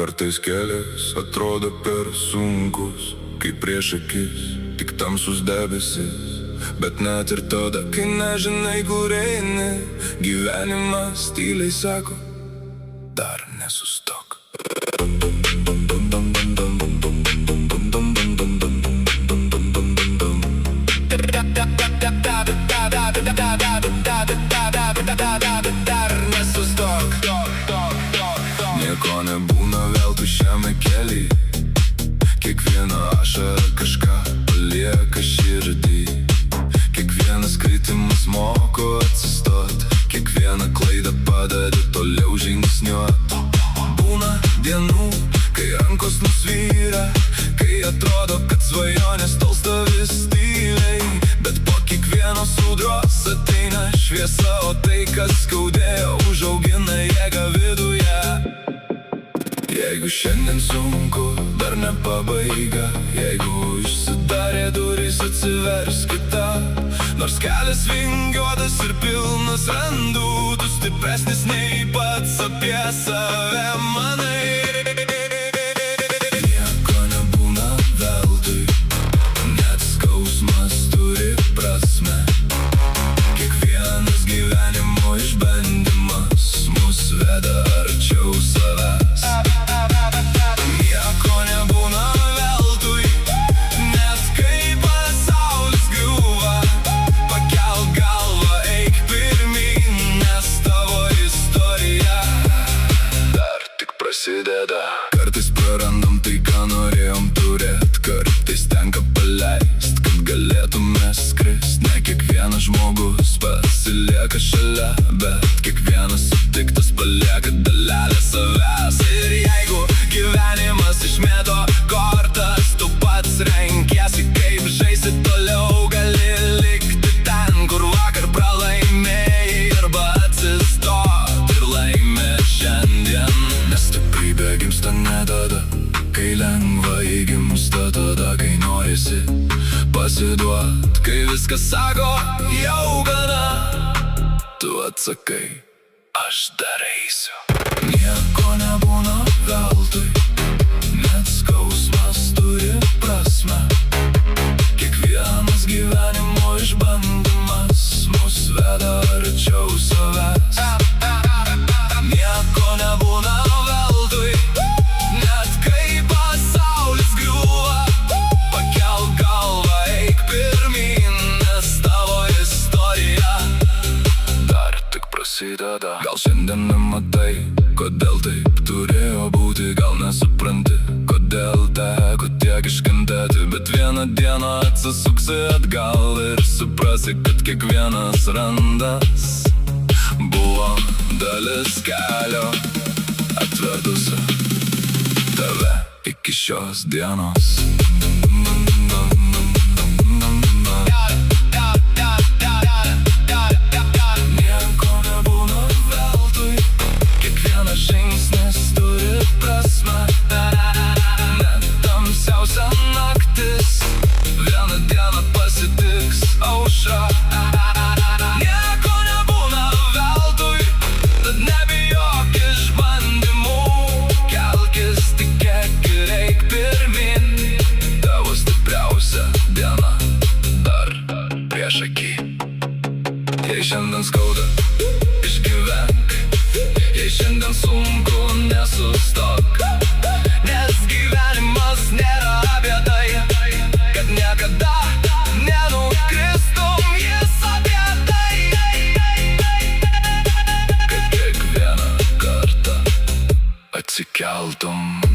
Kartais kelias atrodo per sunkus, kaip prieš akis tik tamsus debesis. Bet net ir tada, kai nežinai, kur eini, gyvenimas tyliai sako, dar nesustok. Dar nesustok. Nieko nebūna veltui šiame kely, kiekviena ašara kažką palieka širdį. Kiekvienas kritimas moko atsistot, kiekvieną klaidą padedi toliau žingsniuot. Būna dienų, kai rankos nusvyra, kai atrodo, kad svajonės tolsta vis tyliai. Bet po kiekvienos audros ateina šviesa, o tai, kas skaudėjo, užaugina jėgą viduje. Jeigu šiandien sunku, dar ne pabaiga. Jeigu užsidarė durys, atsivers kita. Nors kelias vingiuotas ir pilnas randų, tu stipresnis nei pats apie save manai. Nieko nebūna veltui, net skausmas turi prasmę. Kiekvienas gyvenimo išbandymas mus veda arčiau savęs. Nieko nebūna veltui, net kai pasaulis griūva. Pakelk galvą, eik pirmyn, nes tavo istorija dar tik prasideda. Kartais prarandam tai, ką norėjom turėt, kartais tenka paleist, kad galėtume skrist. Ne kiekvienas žmogus pasilieka šalia, bet kiekvienas sutiktas palieka dalelę savęs. Ir jeigu gyvenimas išmėto kortas, tu pats renkiesi, kaip žaisi toliau. Gali likti ten, kur vakar pralaimėjai, arba atsistot ir laimėt šiandien. Nes stiprybė gimsta ne tada, kai lengva įgimsta, tada, kai norisi pasiduot. Kai viskas sako, jau gana, tu atsakai, aš dar eisiu. Nieko nebūna veltui, net skausmas turi prasmę. Kiekvienas gyvenimo išbandymas mus veda arčiau savęs. Nieko nebūna veltui, net kai pasaulis griūva. Pakelk galvą, eik pirmyn, nes tavo istorija dar tik prasideda. Gal šiandien nematai, kodėl taip turėjo būti. Gal nesupranti, kodėl teko tiek iškentėti. Bet vieną dieną atsisuksi atgal ir suprasi, kad kiekvienas randas buvo dalis kelio, atvedusi tave iki šios dienos. Nieko nebūna veltui, kiekvienas žingsnis turi prasmę. Net tamsiausia naktis vieną dieną pasitiks aušra. Nieko nebūna veltui, tad nebijok išbandymų. Kelkis, tikėk ir eik pirmyn, tavo stipriausia diena dar prieš akį. Jei šiandien skauda, išgyvenk. Jei šiandien sunku, nesustok. Nes gyvenimas nėra apie tai, kad niekada nenukristum. Jis apie tai, kad kiekvieną kartą atsikeltum.